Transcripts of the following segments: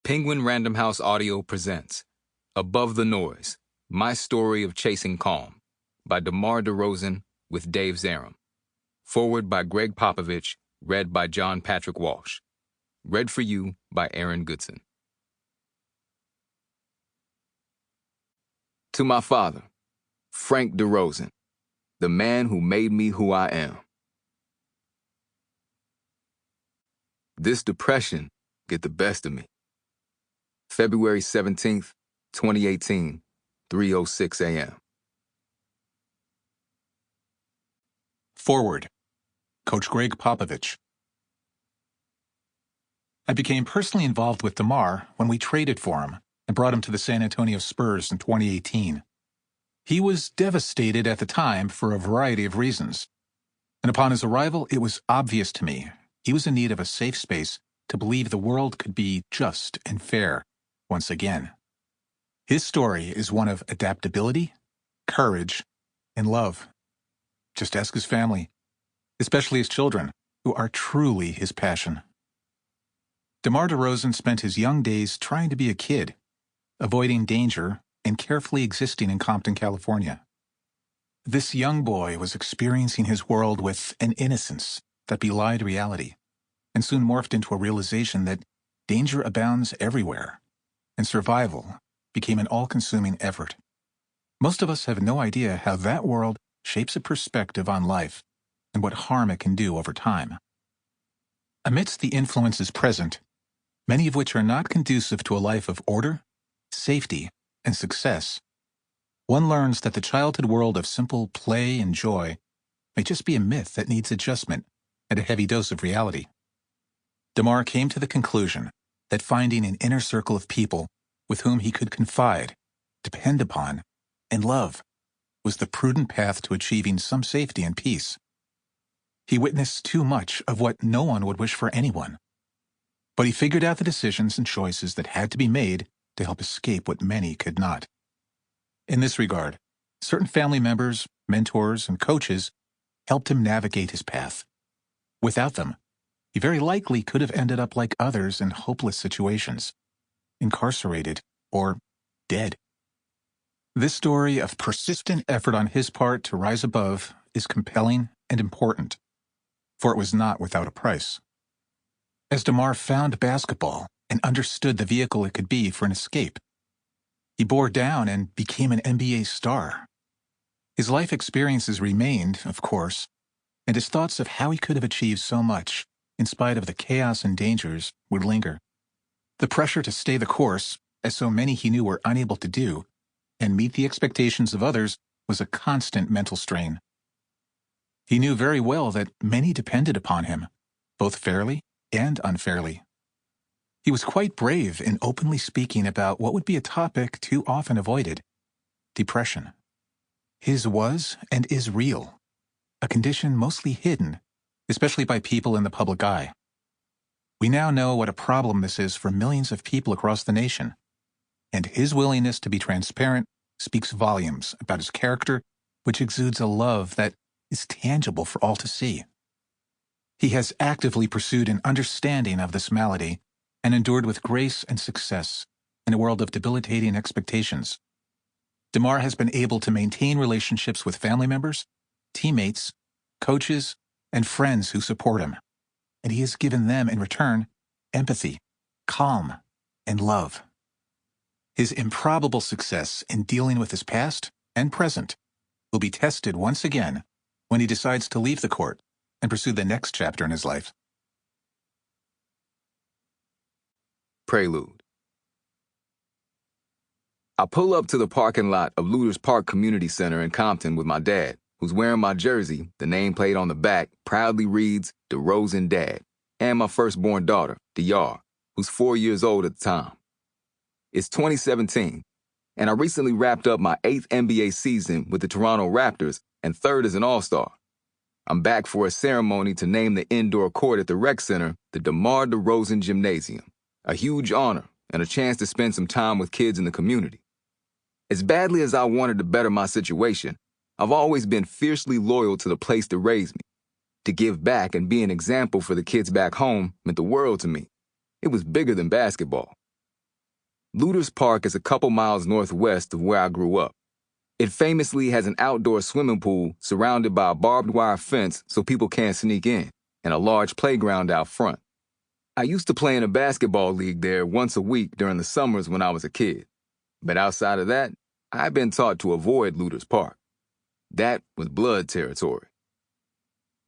Penguin Random House Audio presents Above the Noise, My Story of Chasing Calm by DeMar DeRozan with Dave Zarum. Foreword by Gregg Popovich, read by John Patrick Walsh. Read for you by Aaron Goodson. To my father, Frank DeRozan, the man who made me who I am. This depression get the best of me. February 17th, 2018, 3:06 a.m. Foreword. Coach Gregg Popovich. I became personally involved with DeMar when we traded for him and brought him to the San Antonio Spurs in 2018. He was devastated at the time for a variety of reasons. And upon his arrival, it was obvious to me he was in need of a safe space to believe the world could be just and fair once again. His story is one of adaptability, courage, and love. Just ask his family, especially his children, who are truly his passion. DeMar DeRozan spent his young days trying to be a kid, avoiding danger and carefully existing in Compton, California. This young boy was experiencing his world with an innocence that belied reality, and soon morphed into a realization that danger abounds everywhere, and survival became an all-consuming effort. Most of us have no idea how that world shapes a perspective on life and what harm it can do over time. Amidst the influences present, many of which are not conducive to a life of order, safety, and success, one learns that the childhood world of simple play and joy may just be a myth that needs adjustment and a heavy dose of reality. DeMar came to the conclusion that finding an inner circle of people with whom he could confide, depend upon, and love was the prudent path to achieving some safety and peace. He witnessed too much of what no one would wish for anyone. But he figured out the decisions and choices that had to be made to help escape what many could not. In this regard, certain family members, mentors, and coaches helped him navigate his path. Without them, he very likely could have ended up like others in hopeless situations, incarcerated, or dead. This story of persistent effort on his part to rise above is compelling and important, for it was not without a price. As DeMar found basketball and understood the vehicle it could be for an escape, he bore down and became an NBA star. His life experiences remained, of course, and his thoughts of how he could have achieved so much, in spite of the chaos and dangers, would linger. The pressure to stay the course, as so many he knew were unable to do, and meet the expectations of others, was a constant mental strain. He knew very well that many depended upon him, both fairly and unfairly. He was quite brave in openly speaking about what would be a topic too often avoided: depression. His was and is real, a condition mostly hidden, especially by people in the public eye. We now know what a problem this is for millions of people across the nation, and his willingness to be transparent speaks volumes about his character, which exudes a love that is tangible for all to see. He has actively pursued an understanding of this malady and endured with grace and success in a world of debilitating expectations. DeMar has been able to maintain relationships with family members, teammates, coaches, and friends who support him, and he has given them, in return, empathy, calm, and love. His improbable success in dealing with his past and present will be tested once again when he decides to leave the court and pursue the next chapter in his life. Prelude. I pull up to the parking lot of Looters Park Community Center in Compton with my dad, who's wearing my jersey. The nameplate on the back proudly reads DeRozan Dad, and my firstborn daughter, DR, who's 4 years old at the time. It's 2017, and I recently wrapped up my 8th NBA season with the Toronto Raptors and 3rd as an All-Star. I'm back for a ceremony to name the indoor court at the rec center the DeMar DeRozan Gymnasium, a huge honor and a chance to spend some time with kids in the community. As badly as I wanted to better my situation, I've always been fiercely loyal to the place that raised me. To give back and be an example for the kids back home meant the world to me. It was bigger than basketball. Luders Park is a couple miles northwest of where I grew up. It famously has an outdoor swimming pool surrounded by a barbed wire fence so people can't sneak in, and a large playground out front. I used to play in a basketball league there once a week during the summers when I was a kid. But outside of that, I've been taught to avoid Luders Park. That was blood territory.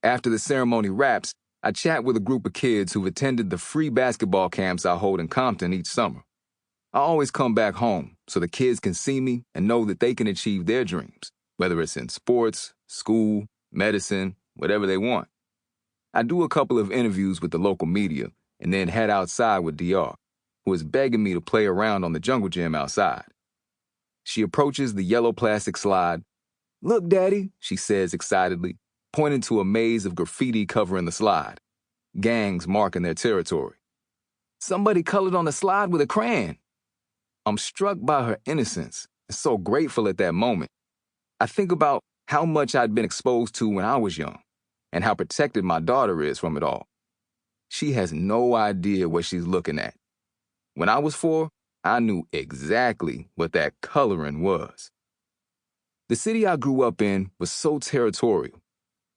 After the ceremony wraps, I chat with a group of kids who've attended the free basketball camps I hold in Compton each summer. I always come back home so the kids can see me and know that they can achieve their dreams, whether it's in sports, school, medicine, whatever they want. I do a couple of interviews with the local media and then head outside with DR, who is begging me to play around on the jungle gym outside. She approaches the yellow plastic slide. "Look, Daddy," she says excitedly, pointing to a maze of graffiti covering the slide, gangs marking their territory. "Somebody colored on the slide with a crayon." I'm struck by her innocence and so grateful at that moment. I think about how much I'd been exposed to when I was young and how protected my daughter is from it all. She has no idea what she's looking at. When I was 4, I knew exactly what that coloring was. The city I grew up in was so territorial.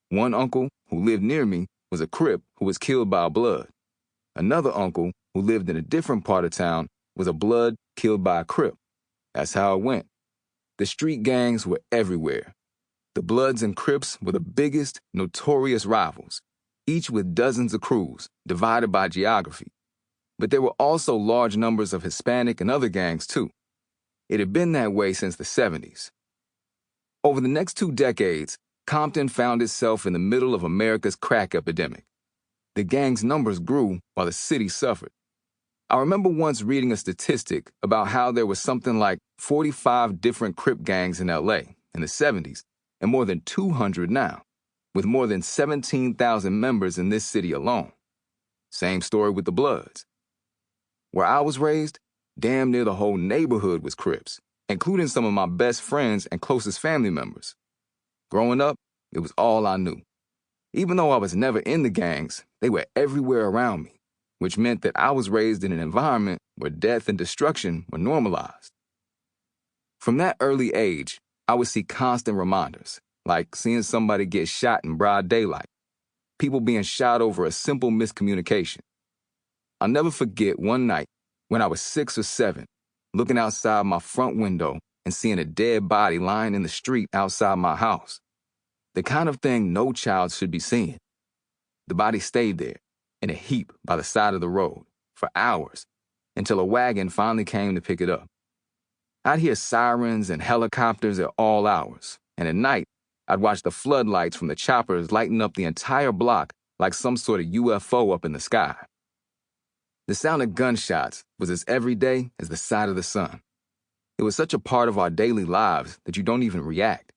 One uncle who lived near me was a Crip who was killed by a Blood. Another uncle who lived in a different part of town was a Blood killed by a Crip. That's how it went. The street gangs were everywhere. The Bloods and Crips were the biggest, notorious rivals, each with dozens of crews, divided by geography. But there were also large numbers of Hispanic and other gangs, too. It had been that way since the 70s. Over the next 2 decades, Compton found itself in the middle of America's crack epidemic. The gang's numbers grew while the city suffered. I remember once reading a statistic about how there was something like 45 different Crip gangs in LA in the 70s and more than 200 now, with more than 17,000 members in this city alone. Same story with the Bloods. Where I was raised, damn near the whole neighborhood was Crips, including some of my best friends and closest family members. Growing up, it was all I knew. Even though I was never in the gangs, they were everywhere around me, which meant that I was raised in an environment where death and destruction were normalized. From that early age, I would see constant reminders, like seeing somebody get shot in broad daylight, people being shot over a simple miscommunication. I'll never forget one night when I was 6 or 7, looking outside my front window and seeing a dead body lying in the street outside my house. The kind of thing no child should be seeing. The body stayed there, in a heap by the side of the road, for hours, until a wagon finally came to pick it up. I'd hear sirens and helicopters at all hours, and at night, I'd watch the floodlights from the choppers lighten up the entire block like some sort of UFO up in the sky. The sound of gunshots was as everyday as the sight of the sun. It was such a part of our daily lives that you don't even react.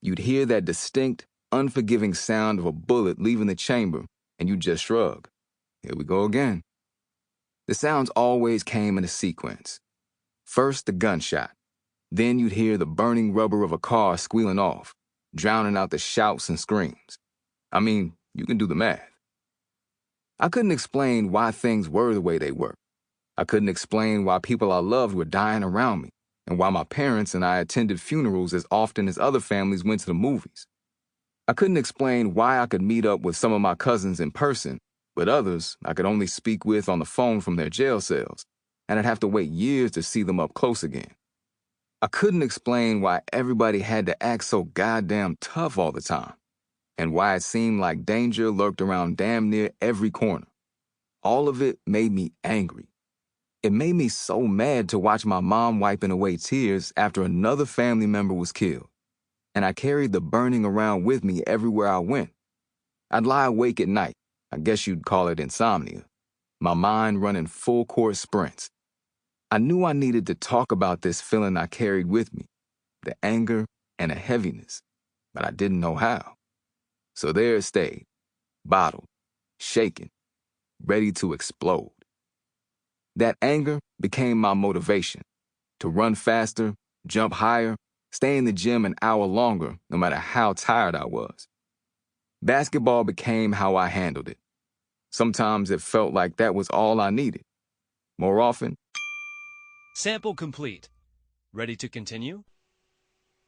You'd hear that distinct, unforgiving sound of a bullet leaving the chamber, and you just shrug. Here we go again. The sounds always came in a sequence. First, the gunshot. Then you'd hear the burning rubber of a car squealing off, drowning out the shouts and screams. I mean, you can do the math. I couldn't explain why things were the way they were. I couldn't explain why people I loved were dying around me, and why my parents and I attended funerals as often as other families went to the movies. I couldn't explain why I could meet up with some of my cousins in person, but others I could only speak with on the phone from their jail cells, and I'd have to wait years to see them up close again. I couldn't explain why everybody had to act so goddamn tough all the time, and why it seemed like danger lurked around damn near every corner. All of it made me angry. It made me so mad to watch my mom wiping away tears after another family member was killed, and I carried the burning around with me everywhere I went. I'd lie awake at night, I guess you'd call it insomnia, my mind running full-court sprints. I knew I needed to talk about this feeling I carried with me, the anger and the heaviness, but I didn't know how. So there it stayed, bottled, shaken, ready to explode. That anger became my motivation, to run faster, jump higher, stay in the gym an hour longer, no matter how tired I was. Basketball became how I handled it. Sometimes it felt like that was all I needed. More often, Sample complete. Ready to continue?